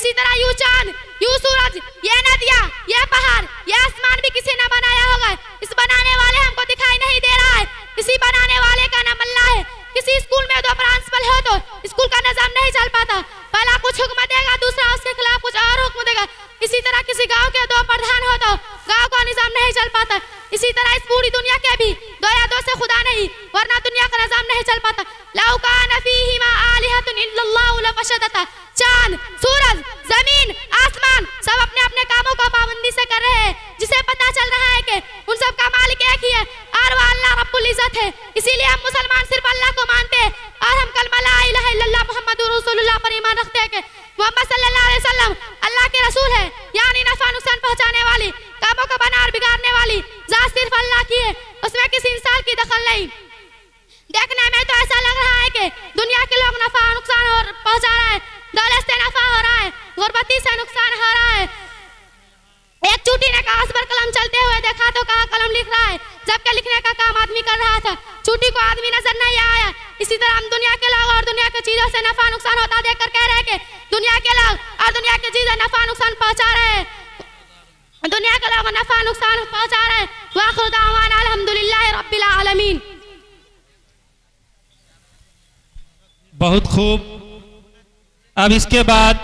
इसी तरह यू चांद, यू सूरज, ये नदियाँ, ये पहाड़, ये आसमान भी किसी ने बनाया होगा। इस बनाने वाले हमको दिखाई नहीं दे रहा है, इसी बनाने वाले का नाम अल्लाह है। किसी स्कूल में 2 प्रिंसिपल हो तो स्कूल का निजाम नहीं चल पाता, पहला कुछ हुक्म देगा, दूसरा उसके खिलाफ कुछ और हुक्म देगा। इसी तरह किसी गांव के 2 प्रधान हो तो गांव का निजाम नहीं चल पाता। इसी तरह इस पूरी दुनिया के भी 2 या 2 से खुदा नहीं, वरना दुनिया का निजाम नहीं चल पाता। लौ कान फीहिमा आलिहतुन इल्लल्लाहु लफसदता। चांद, सूरज, जमीन, आसमान सब अपने अपने कामों को पाबंदी से कर रहे हैं, जिसे पता चल रहा है कि उन सब का मालिक एक ही है और वह अल्लाह रब्बुल इज्जत है। इसीलिए हम मुसलमान सिर्फ अल्लाह को मानते हैं और हम कलमा ला इलाहा इल्लल्लाह मुहम्मदुर रसूलुल्लाह पर ईमान रखते हैं कि मोहम्मद सल्लल्लाहु अलैहि वसल्लम अल्लाह के रसूल है, यानी नफा नुकसान पहुंचाने वाली, कामों को बना और बिगाड़ने वाली जात सिर्फ अल्लाह की है, उसमें किसी इंसान की दखल नहीं। देखने में तो ऐसा लग रहा है कि दुनिया के लोग नफा नुकसान और पहुंचा रहे हैं, दौलत से नफा हो रहा है, गुर्बती से नुकसान हो रहा है। एक चूटी ने कागज पर कलम चलते हुए देखा तो कहा कलम लिख रहा है, जबकि लिखने का काम आदमी कर रहा था, चूटी को आदमी नजर नहीं आया। इसी तरह हम दुनिया के लोग और दुनिया की चीजों से नफा नुकसान होता देखकर कह रहे हैं कि दुनिया के लोग और दुनिया की चीजें नफा नुकसान पहुंचा रहे हैं, दुनिया के लोग नफा नुकसान पहुंचा रहे हैं। वाखिर दावाना अल्हम्दुलिल्लाहि रब्बिल आलमीन। बहुत खूब। अब इसके बाद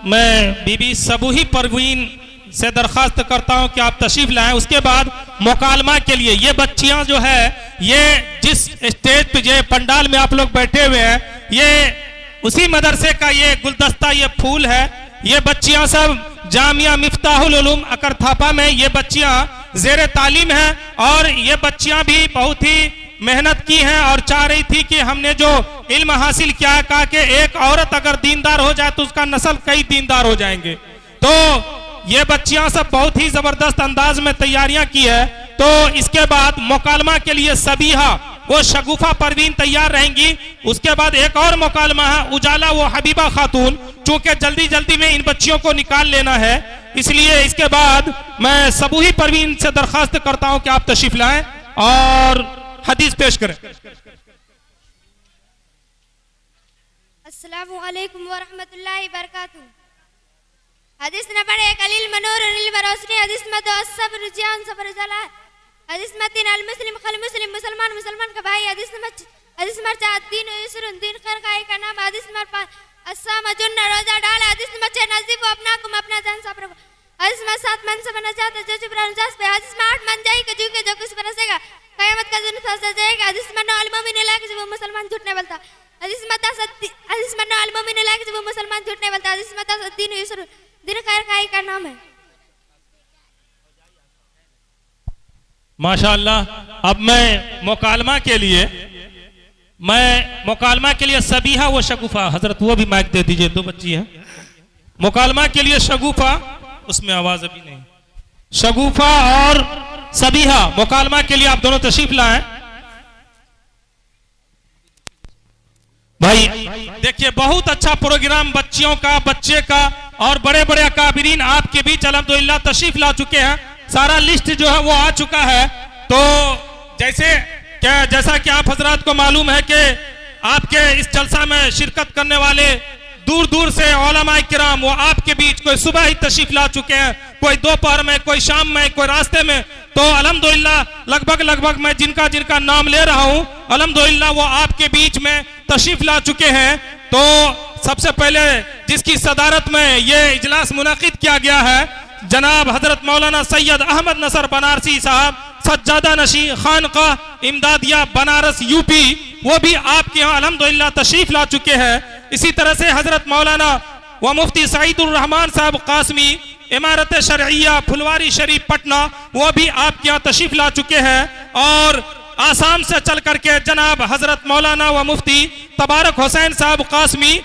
मैं बीबी सबूही परवीन से दरखास्त करता हूं कि आप तशरीफ लाएं। उसके बाद मुकालमा के लिए ये बच्चियां जो है, ये जिस स्टेज पे ये पंडाल में आप लोग बैठे हुए हैं, ये उसी मदरसे का ये गुलदस्ता, ये फूल है। ये बच्चियां सब जामिया मिफ्ताहुल उलूम अकरथापा में ये बच्चियां जेर तालीम हैं और ये बच्चियां भी बहुत ही मेहनत की हैं और चाह रही थी कि हमने जो इल्म हासिल किया है, कहा कि एक औरत अगर दीनदार हो जाए तो उसका नस्ल कई दीनदार हो जाएंगे। तो ये बच्चियां सब बहुत ही जबरदस्त अंदाज में तैयारियां की है। तो इसके बाद मुकालमा के लिए सबीहा वो शगुफा परवीन तैयार रहेंगी। उसके बाद एक और मुकालमा है उजाला वो हबीबा खातून, चूंकि जल्दी जल्दी में इन बच्चियों को निकाल लेना है, इसलिए इसके बाद मैं सबूही परवीन से दरखास्त करता हूं कि आप तशरीफ लाएं और हदीस पेश करें। अस्सलामु अलैकुम व रहमतुल्लाहि व बरकातहू। हदीस नंबर 1 अलिल मनूर अनिल रोशनी। हदीस में 2 सब्र जियान सब्र जला। हदीस में 3 अल मुस्लिम खल मुस्लिम, मुसलमान मुसलमान का भाई। हदीस नंबर 4 दिन युसरुन दिन खैर का एक नाम। हदीस नंबर 5 अस्साम जुन्ना रोजा डाल। हदीस नंबर 6 नजीब अपना कुम अपना जान सब्र। हदीस में 7 मन से बना जाता जो जिब्रान जास पे। हदीस में 8 मन जाई के जो कुछ बरसेगा कयामत का दिन फंस जाएगा। हदीस में 9 अल मोमिन ला के जो मुसलमान झूठ नहीं बोलता। हदीस में 10 हदीस में 9 अल मोमिन ला के जो मुसलमान झूठ नहीं बोलता। हदीस में 10 दिन युसरुन दिन खैर खाई का नाम है। माशाअल्लाह। अब मैं मुकालमा के लिए सबीहा व शगुफा, हजरत वो भी माइक दे दीजिए, 2 बच्ची हैं। मुकालमा के लिए शगुफा, उसमें आवाज अभी नहीं, शगुफा और सबीहा मुकालमा के लिए आप दोनों तशरीफ लाएं। भाई देखिए बहुत अच्छा प्रोग्राम बच्चियों का, बच्चे का और बड़े बड़े अकाबिरीन आपके बीच अल्हम्दुलिल्लाह तशरीफ ला चुके हैं। सारा लिस्ट जो है वो आ चुका है। तो जैसा कि आप हजरात को मालूम है कि आपके इस जलसा में शिरकत करने वाले दूर दूर से उलमाए किराम वो आपके बीच, कोई सुबह ही तशरीफ ला चुके हैं, कोई दोपहर में, कोई शाम में, कोई रास्ते में। तो अल्हम्दुलिल्लाह लगभग मैं जिनका नाम ले रहा हूं अल्हम्दुलिल्लाह वो आपके बीच में तशरीफ ला चुके हैं। तो सबसे पहले जिसकी सदारत में ये इजलास मुनाकिद किया गया है, जनाब हजरत मौलाना सैयद अहमद नसर बनारसी साहब, सज्जादा नशी खानकाह इमदादिया बनारस यूपी, वो भी आपके यहाँ अल्हम्दुलिल्लाह तशरीफ ला चुके हैं। इसी तरह से हजरत मौलाना व मुफ्ती सईदुर रहमान साहब कासमी इमारत शरइया फुलवारी शरीफ पटना, वो भी आपके यहाँ तशरीफ ला चुके हैं। और आसाम से चल करके जनाब हजरत मौलाना व मुफ्ती तबारक हुसैन साहब कासमी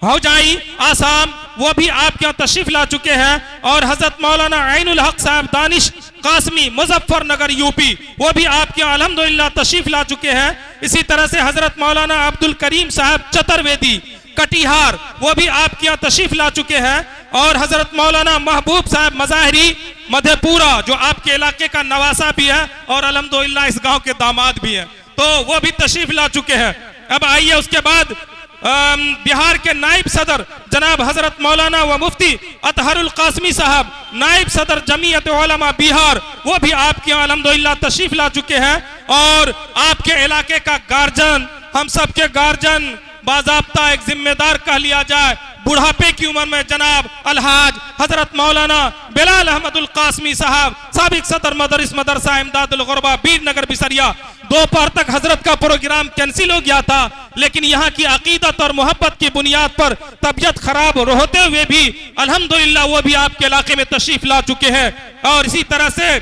हौजाई आसाम, वो भी आपके यहाँ तशरीफ ला चुके हैं। और हजरत मौलाना ऐनुल हक साहब दानिश कासमी मुजफ्फरनगर यूपी, वो भी आपके यहाँ अल्हम्दुलिल्लाह तशरीफ ला चुके हैं। इसी तरह से हजरत मौलाना अब्दुल करीम साहब चतुर्वेदी कटिहार, वो भी आपके यहाँ तशरीफ ला चुके हैं। और हजरत मौलाना महबूब साहब मजाहरी मधेपुरा, जो आपके इलाके का नवासा भी है और अल्हम्दुलिल्लाह इस गांव के दामाद भी हैं, तो वो भी तशरीफ ला चुके हैं। अब आइए उसके बाद बिहार के नायब सदर जनाब हजरत मौलाना व मुफ्ती अतहरुल कासमी साहब, नायब सदर जमीयत उलमा बिहार, वो भी आपके यहाँ अल्हम्दुलिल्लाह तशरीफ ला चुके हैं। और आपके इलाके का गार्जियन, हम सब के गार्जियन, बाज़ाब्ता एक जिम्मेदार कह लिया जाए, बुढ़ापे की उम्र में जनाब अलहाज हजरत मौलाना बिलाल अहमदुल कासमी साहब, साबिक सदर मदरसा इमदादुल गुरबा बीरनगर बिसरिया, दोपहर तक हजरत का प्रोग्राम कैंसिल हो गया था, लेकिन यहाँ की अकीदत और मोहब्बत की बुनियाद पर तबीयत खराब होते हुए भी अल्हम्दुलिल्लाह वो भी आपके इलाके में तशरीफ ला चुके हैं। और इसी तरह से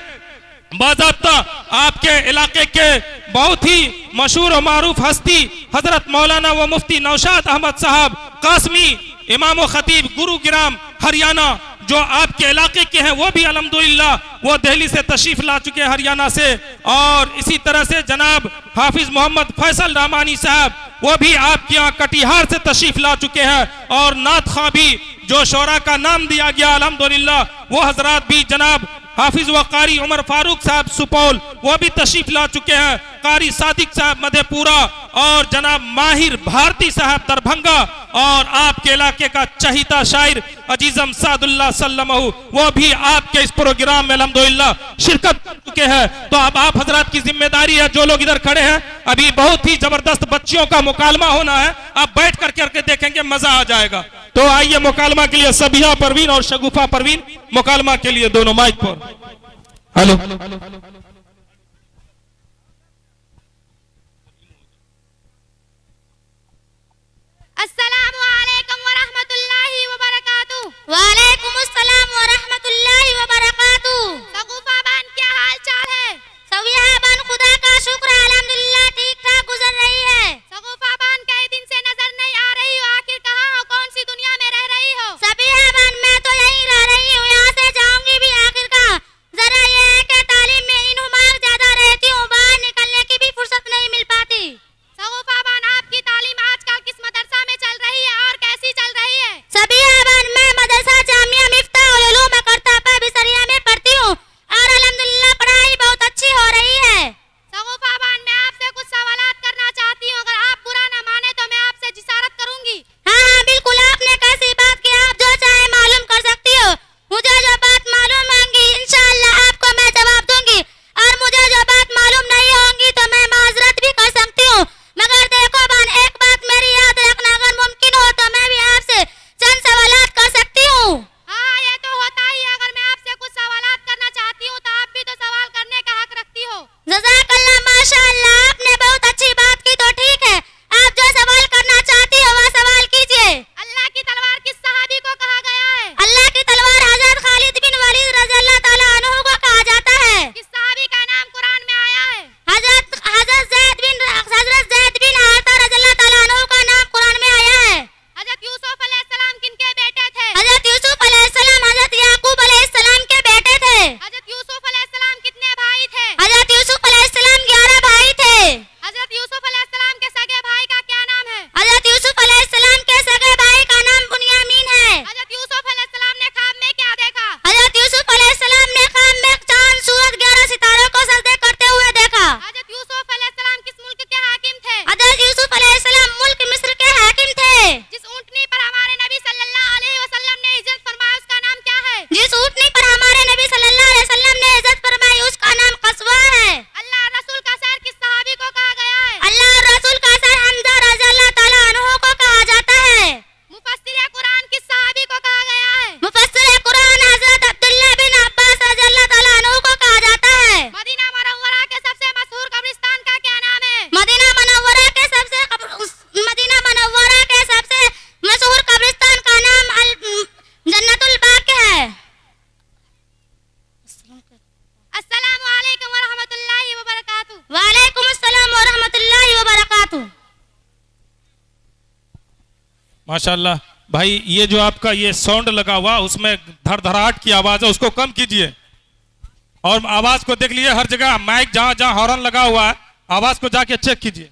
बाज़ाब्ता आपके इलाके के बहुत ही मशहूर और मारूफ हस्ती हजरत मौलाना व मुफ्ती नौशाद अहमद साहब कासमी, इमाम व खतीब गुरुग्राम हरियाणा, जो आपके इलाके के हैं, वो भी अल्हम्दुलिल्लाह वो दिल्ली से तशरीफ ला चुके हैं, हरियाणा से। और इसी तरह से जनाब हाफिज मोहम्मद फैसल रहमानी साहब, वो भी आपके यहाँ कटिहार से तशरीफ ला चुके हैं। और नाथ खां भी, जो शोरा का नाम दिया गया अल्हम्दुलिल्लाह, वो हजरात भी जनाब हाफिज व कारी उमर फारूक साहब सुपौल, वो भी तशरीफ ला चुके हैं। कारी सादिक साहब मधेपुरा और जनाब माहिर भारती साहब दरभंगा, और आपके इलाके का चहीता शायर अजीजम सादुल्लाह सल्लमहु, वो भी आपके इस प्रोग्राम में अल्हम्दुलिल्लाह शिरकत कर चुके हैं। तो अब आप हजरात की जिम्मेदारी है, जो लोग इधर खड़े हैं, अभी बहुत ही जबरदस्त बच्चियों का मुकालमा होना है, आप बैठ करके देखेंगे, मजा आ जाएगा। तो आइए मुकालमा के लिए सबिहा परवीन और शगुफा परवीन मुकालमा के लिए दोनों माइक पर। हेलो, अस्सलामु अलैकुम व रहमतुल्लाहि व बरकातुहू। वालेकुम अस्सलाम व रहमतुल्लाहि व बरकातुहू। सगुफा बान क्या हाल चाल है? सविया बान खुदा का शुक्र अल्हम्दुलिल्लाह ठीक ठाक गुजर रही है। सगुफा बान कई दिन से नजर नहीं आ रही हो, आखिर कहाँ हो, कौन सी दुनिया में रह रही हो? सबिया बान मैं तो यहीं रह रही हूँ, यहाँ से जाऊंगी भी आखिर कहाँ। जरा ये है कि तालीम में इनुमाग ज्यादा रहती हूँ, बाहर निकलने की भी फुर्सत नहीं मिल पाती। सगुफा बान आपकी तालीम आजकल किस मदरसा में चल रही है और कैसी चल रही है? सबिया बान मैं मदरसा जामिया मिफ्ताह उल उलूम करतापा बिसरिया में पढ़ती हूँ और अल्हम्दुलिल्लाह पढ़ाई बहुत अच्छी हो रही है। सगुफा बान मैं आपसे कुछ सवालात करना चाहती हूँ, अगर आप बुरा न माने तो मैं आपसे जिसारत करूंगी। हाँ हाँ बिल्कुल, आपने कैसी बात की, आप जो चाहे मालूम कर सकती हो। मुझे जो बात मालूम होंगी इंशाअल्लाह आपको मैं जवाब दूंगी, और मुझे जो बात मालूम नहीं होंगी तो मैं माजरत भी कर सकती हूँ। मगर देखो बान, एक बात मेरी याद रखना, अगर मुमकिन हो तो मैं भी आपसे चंद सवालात कर सकती हूँ। हाँ ये तो होता ही है, अगर मैं आपसे कुछ सवालात करना चाहती हूँ तो आप भी तो सवाल करने का हक रखती हो। जज़ाकल्लाह, माशाअल्लाह, आपने बहुत अच्छी बात की। तो ठीक है, आप जो सवाल करना चाहती हो वह सवाल कीजिए। अल्लाह की तलवार किस सहाबी को कहा गया है? अल्लाह की तलवार हजरत खालिद बिन वलीद रज़ियल्लाहु ताला अन्हु को कहा जाता है। किस सहाबी का नाम कुरान में आया है? हजरत ज़ैद बिन हारिसा रज़ियल्लाहु ताला अन्हु का नाम कुरान में आया है। हजरत यूसुफ अलैहिस्सलाम किनके बेटे थे? हजरत यूसुफ अलैहिस्सलाम हजरत याकूब अलैहिस्सलाम के बेटे थे। हजरत यूसुफ अलैहिस्सलाम कितने भाई थे? हजरत यूसुफ अलैहिस्सलाम 11 भाई थे। हजरत यूसुफ अलैहिस्सलाम के सगे भाई का क्या नाम है? हजरत यूसुफ अलैहिस्सलाम के सगे भाई का नाम बुनियामीन है। हजरत यूसुफ अलैहिस्सलाम ने ख्वाब में क्या देखा? हजरत यूसुफ अलैहिस्सलाम ने ख्वाब में चांद, सूरज, 11 सितारों को सजदे करते हुए देखा। हजरत यूसुफ अलैहिस्सलाम किस मुल्क के हाकिम थे? हजरत यूसुफ अलैहिस्सलाम मुल्क मिस्र के हाकिम थे। जिस ऊंटनी पर हमारे नबी सल्लल्लाहु अलैहि वसल्लम ने इज्जत फरमाई उसका नाम क्या है? जिस ऊंटनी पर हमारे नबी सल्लल्लाहु अलैहि वसल्लम ने इज्जत फरमाई उसका नाम कस्वा है। अल्लाह और रसूल का शहर किस सहाबी को कहा गया है? अल्लाह और रसूल का सर हमजा रज़ियल्लाहु ताला अन्हु को कहा जाता है। मुफस्सिर कुरान किस सहाबी को कहा गया है? मुफस्सिर कुरान हजरत अब्दुल्लाह बिन अब्बास रज़ियल्लाहु ताला अन्हु को कहा जाता है। मदीना मुनव्वरा के सबसे मशहूर कब्रिस्तान का क्या नाम है? मदीना मुनव्वरा के सबसे मशहूर कब्रिस्तान का नाम जन्नतुल बाक़ी है। अस्सलामु अलैकुम व रहमतुल्लाहि व बरकातुहू। वालेकुम अस्सलाम व रहमतुल्लाहि व बरकातुहू। माशाल्लाह भाई, ये जो आपका ये साउंड लगा हुआ उसमें धड़धड़ाहट की आवाज है, उसको कम कीजिए। और आवाज को देख लीजिए, हर जगह माइक जहां जहां हॉर्न लगा हुआ है, आवाज को जाके चेक कीजिए।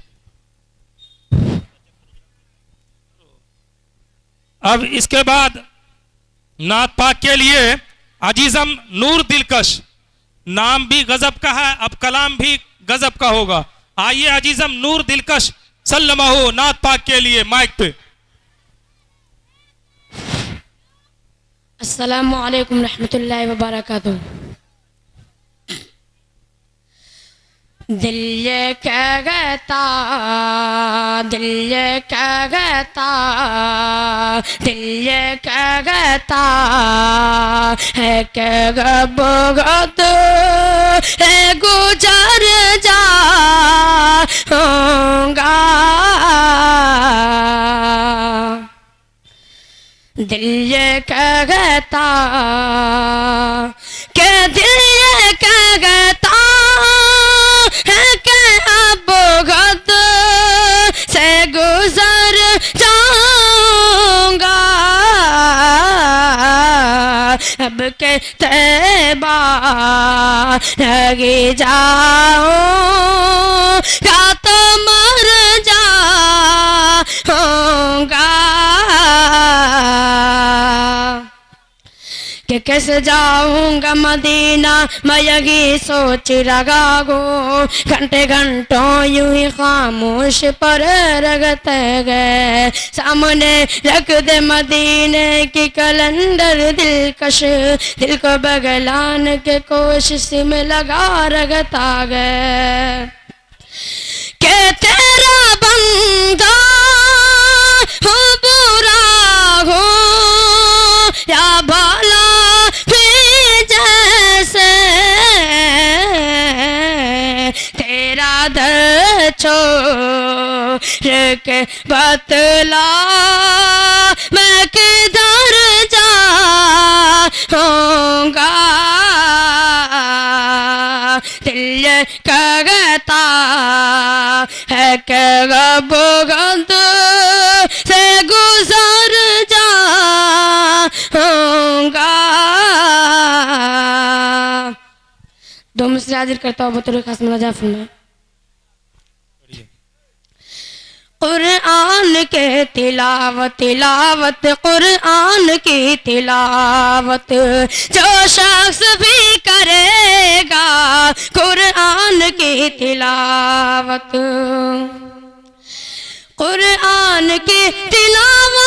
अब इसके बाद नात पाक के लिए अजीजम नूर दिलकश, नाम भी गजब का है, अब कलाम भी गजब का होगा। आइए अजीजम नूर दिलकश सल्लमहु नात पाक के लिए माइक पे। अस्सलामु अलैकुम रहमतुल्लाहि व बरकातुहू। दिल ये क्या कहता, दिल ये क्या कहता, दिल ये क्या कहता है कि गबगत है गुजर जाऊंगा। दिल ये क्या कहता, कि दिल ये क्या कहता है कि अब गद से गुजर जाऊंगा। अब के तैबा लगी जाऊंगा तो मर जाऊंगा। कि कैसे जाऊंगा मदीना मैं यही सोच रहा हूँ। घंटे घंटों यूं ही खामोश पर रगते गए। सामने रख दे मदीने की कलंदर दिलकश, दिल को बगलाने के कोशिश में लगा रगता गए। के तेरा बंदा हो बुरा हो या भला तेरा दर छोड़ के बतला मैं किधर जाऊंगा। दिल कहता है कि गबगद से गुजर जाऊंगा। दो मिसरे हाजिर करता हूँ बतौर खास मुलाजा फरमाएं। कुरान के तिलावत तिलावत कुरान की तिलावत जो शख्स भी करेगा कुरान की तिलावत, कुरान की तिलावत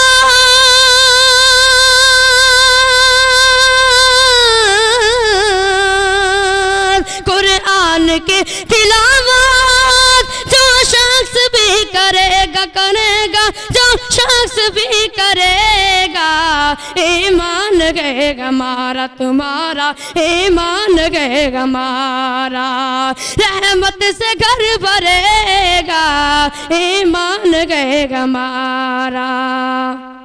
कुरान की तिलावत जो शख्स भी करेगा करेगा जो शख्स भी करेगा ईमान गएगा मारा तुम्हारा ईमान गएगा मारा। रहमत से घर भरेगा ईमान गएगा मारा।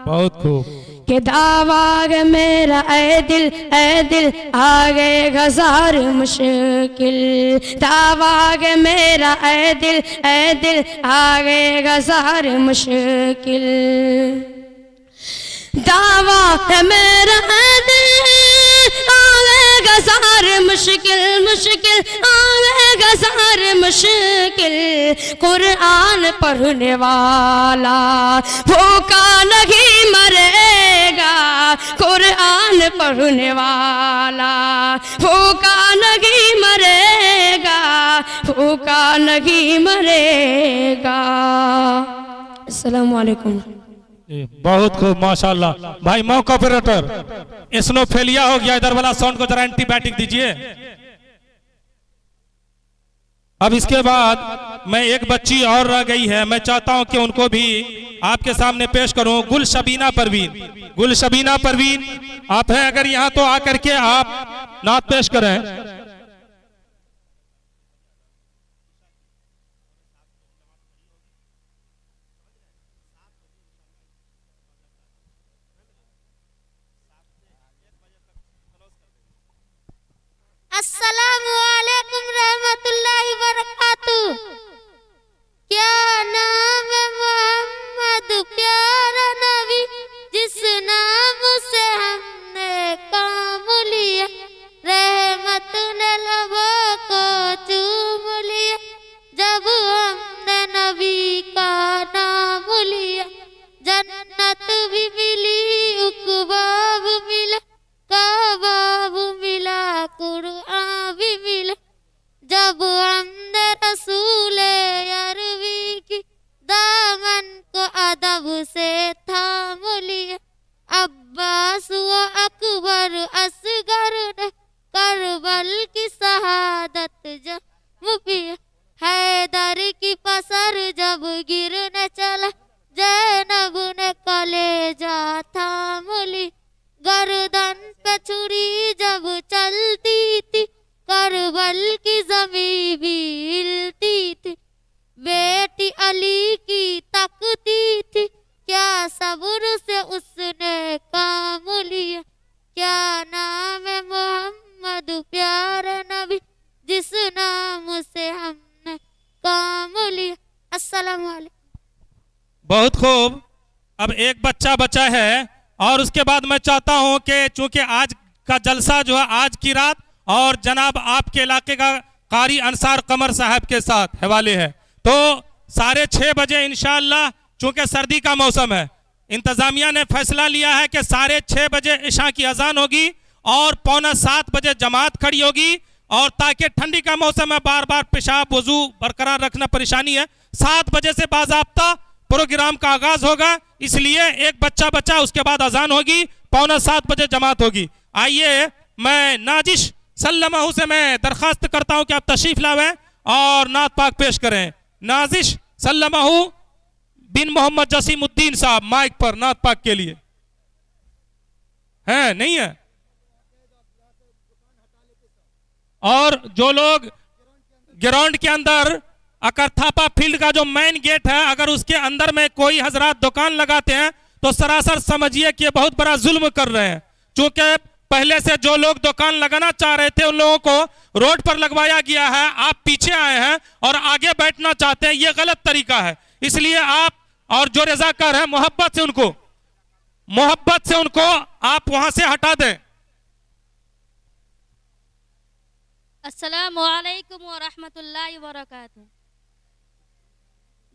बहुत खूब। कि दावा है मेरा ए दिल आगे गजार मुश्किल। दावा है मेरा ए दिल आगे गजार मुश्किल। दावा है मेरा ए दिल आगे गजार मुश्किल मुश्किल आगे गजार मुश्किल। कुरान पढ़ने वाला भूखा नहीं मरेगा। कुरान पढ़ने वाला भूखा नहीं मरेगा भूखा नहीं मरेगा। अस्सलामु अलैकुम। बहुत खूब माशाल्लाह। भाई मौका ऑपरेटर स्नोफेलिया हो गया, इधर वाला साउंड को जरा एंटीबायोटिक दीजिए। अब इसके बाद मैं एक बच्ची और रह गई है, मैं चाहता हूं कि उनको भी आपके सामने पेश करूं। गुलशबीना परवीन, गुलशबीना परवीन आप हैं अगर यहां तो आकर के आप नात पेश करें। अस्सलामु अलैकुम रहमतुल्लाहि बरकातुहू। क्या नाम है मोहम्मद प्यारा नबी जिस नाम से हमने काम लिया। रहमत बहुत खूब। अब एक बच्चा बचा है और उसके बाद मैं चाहता हूं कि चूंकि आज का जलसा जो है आज की रात और जनाब आपके इलाके का कारी अंसार कमर साहब के साथ हवाले है, तो 6:30 बजे इंशाअल्लाह, चूंकि सर्दी का मौसम है, इंतजामिया ने फैसला लिया है कि 6:30 बजे इशा की अजान होगी और 6:45 बजे जमात खड़ी होगी। और ताकि ठंडी का मौसम है, बार बार पेशाब वजू बरकरार रखना परेशानी है, 7 बजे से बाज़ाब्ता प्रोग्राम का आगाज होगा। इसलिए एक बच्चा बचा, उसके बाद अजान होगी, 6:45 बजे जमात होगी। आइए मैं नाजिश सल्लमाहू से मैं दरखास्त करता हूं कि आप तशरीफ लावें और नात पाक पेश करें। नाजिश सल्लमाहू बिन मोहम्मद जसीमुद्दीन साहब माइक पर नात पाक के लिए है, नहीं है? और जो लोग ग्राउंड के अंदर अकरथापा फील्ड का जो मेन गेट है, अगर उसके अंदर में कोई हजरात दुकान लगाते हैं तो सरासर समझिए कि बहुत बड़ा जुल्म कर रहे हैं। चूंकि पहले से जो लोग दुकान लगाना चाह रहे थे उन लोगों को रोड पर लगवाया गया है, आप पीछे आए हैं और आगे बैठना चाहते हैं, ये गलत तरीका है। इसलिए आप और जो रजाकार है मोहब्बत से उनको आप वहां से हटा दें। अस्सलामु अलैकुम व रहमतुल्लाहि व बरकातुहू।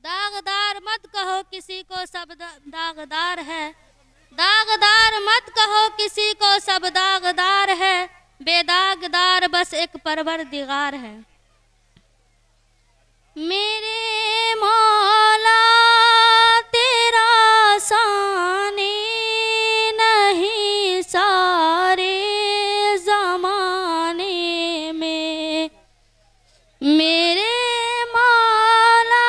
दागदार मत कहो किसी को सब दागदार है, दागदार मत कहो किसी को सब दागदार है, बेदागदार बस एक परवरदिगार है। मेरे मौला तेरा सानी नहीं सारे ज़माने में, मेरे मौला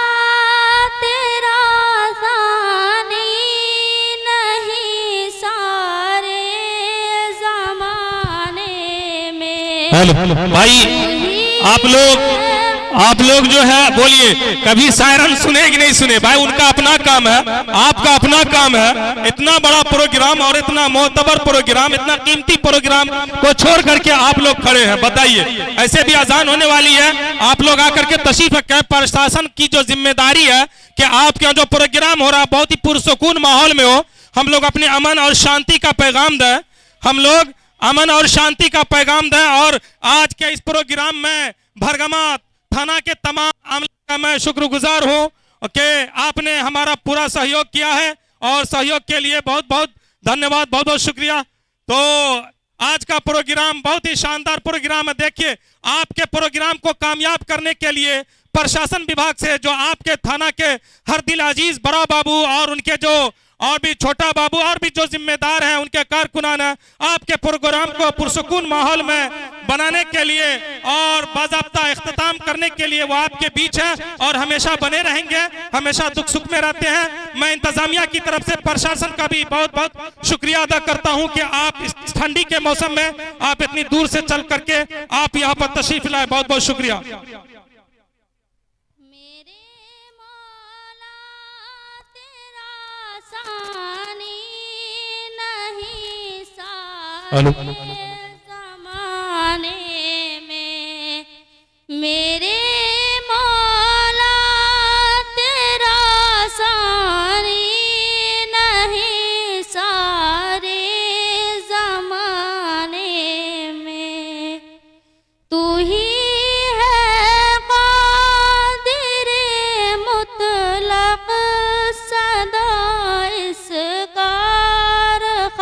तेरा सानी नहीं सारे ज़माने में। भाई आप लोग जो है बोलिए, कभी सायरन सुने कि नहीं सुने? भाई उनका अपना काम है, आपका अपना काम है। इतना बड़ा प्रोग्राम और इतना मोतबर प्रोग्राम, इतना कीमती प्रोग्राम को छोड़ करके आप लोग खड़े हैं, बताइए। ऐसे भी अजान होने वाली है, आप लोग आकर के तशरीफ रखें। प्रशासन की जो जिम्मेदारी है कि आपके यहाँ जो प्रोग्राम हो रहा है बहुत ही पुरसुकून माहौल में हो, हम लोग अपने अमन और शांति का पैगाम दें, हम लोग अमन और शांति का पैगाम दें। और आज के इस प्रोग्राम में भरगमा थाना के तमाम अमले का मैं शुक्रगुजार हूं कि आपने हमारा पूरा सहयोग किया है और सहयोग के लिए बहुत बहुत धन्यवाद, बहुत बहुत शुक्रिया। तो आज का प्रोग्राम बहुत ही शानदार प्रोग्राम है। देखिए, आपके प्रोग्राम को कामयाब करने के लिए प्रशासन विभाग से जो आपके थाना के हर दिल अजीज बड़ा बाबू और उनके जो और भी छोटा बाबू और भी जो जिम्मेदार हैं, उनके कारकुनान हैं, आपके प्रोग्राम को पुरसुकून माहौल में बनाने के लिए और बाज़ाब्ता इख्तिताम करने के लिए वो आपके बीच है और हमेशा बने रहेंगे, हमेशा दुख सुख में रहते हैं। मैं इंतजामिया की तरफ से प्रशासन का भी बहुत बहुत शुक्रिया अदा करता हूं कि आप इस ठंडी के मौसम में आप इतनी दूर से चल करके आप यहाँ पर तशरीफ लाए, बहुत बहुत शुक्रिया। ज़माने में मेरे मौला तेरा सानी नहीं सारे ज़माने में, तू ही है क़ादिर मुतलक़ सदा इस कारखाने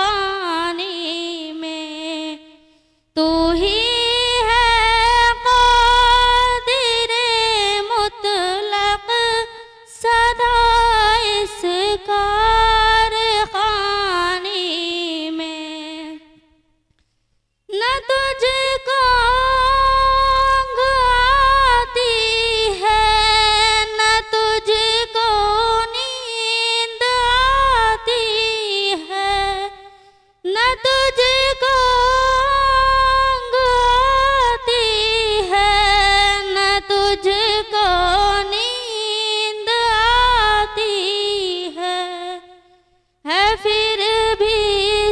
में, तू ही है क़ादिर मुतलक़ सदा इस कारखाने में। न तुझको ऊँघ आती है, न तुझको नींद आती है, न तुझको ऊँघ आती है, न तुझको नींद आती है फिर भी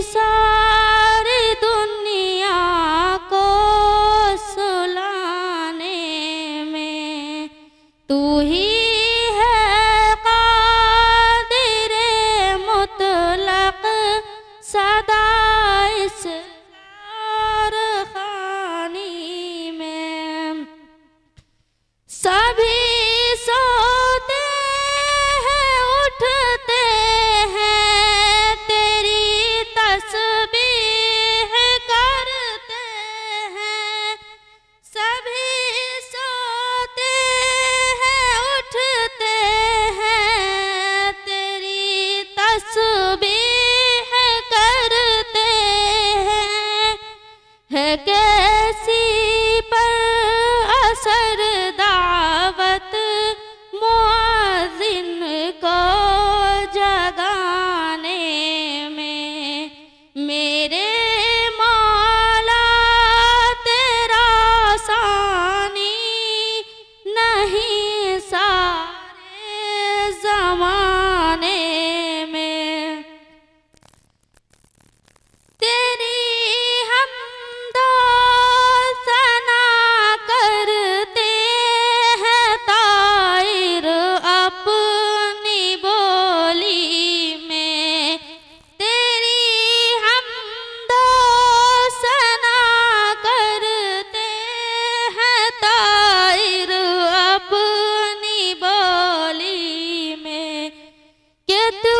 सारी दुनिया को सुलाने में, तू ही है क़ादिर सदा इस कारखानी में। सभी सोते हैं उठते हैं, तेरी तस्बीह करते हैं। सभी सोते हैं उठते हैं, तेरी तस्बीह करते हैं। है कैसी पर असर दावत मुअज्जिन को जगाने में। मेरे मौला तेरा सानी नहीं सारे ज़माने में। तेरी हमदो सना करते हैं ताइर अपनी बोली में। तेरी हमदो सना करते हैं ताइर अपनी बोली में। कि तू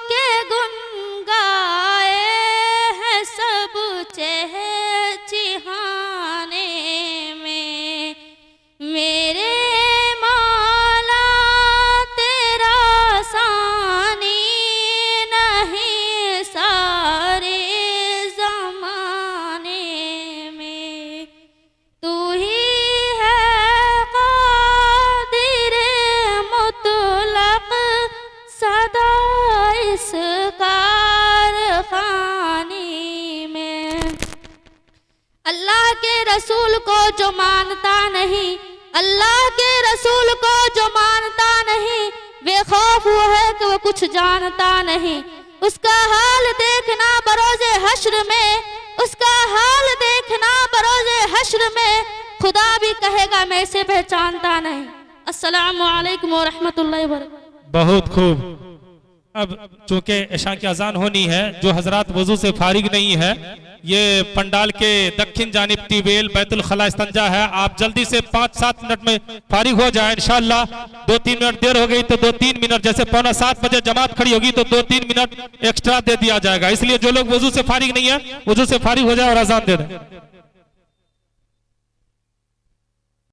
के गुन गाए हैं सब चहचहाने में। मेरे मौला तेरा सानी नहीं सारे ज़माने में। तू ही है कादिर मुतलक सदा इस कारखानी में। अल्लाह के रसूल को जो मानता नहीं, अल्लाह के रसूल को जो मानता नहीं, बेखौफ वो है कि वो कुछ जानता नहीं। उसका हाल देखना बरोज़े हश्र में, उसका हाल देखना बरोज़े हश्र में। खुदा भी कहेगा मैं इसे पहचानता नहीं। अस्सलामु अलैकुम व रहमतुल्लाहि व बरकातहू। बहुत खूब। अब चूंकि इशा की अजान होनी है, जो हजरात वजू से फारिग नहीं है, ये पंडाल के दक्षिण जानिब टीवेल बैतुल खला इस्तंजा है। आप जल्दी से 5-7 मिनट में फारिग हो जाए इंशाअल्लाह। 2-3 मिनट देर हो गई तो 2-3 मिनट, जैसे 6:45 बजे जमात खड़ी होगी तो 2-3 मिनट एक्स्ट्रा दे दिया जाएगा। इसलिए जो लोग वजू से फारिग नहीं है, वजू से फारिग हो जाए और अजान दे दें।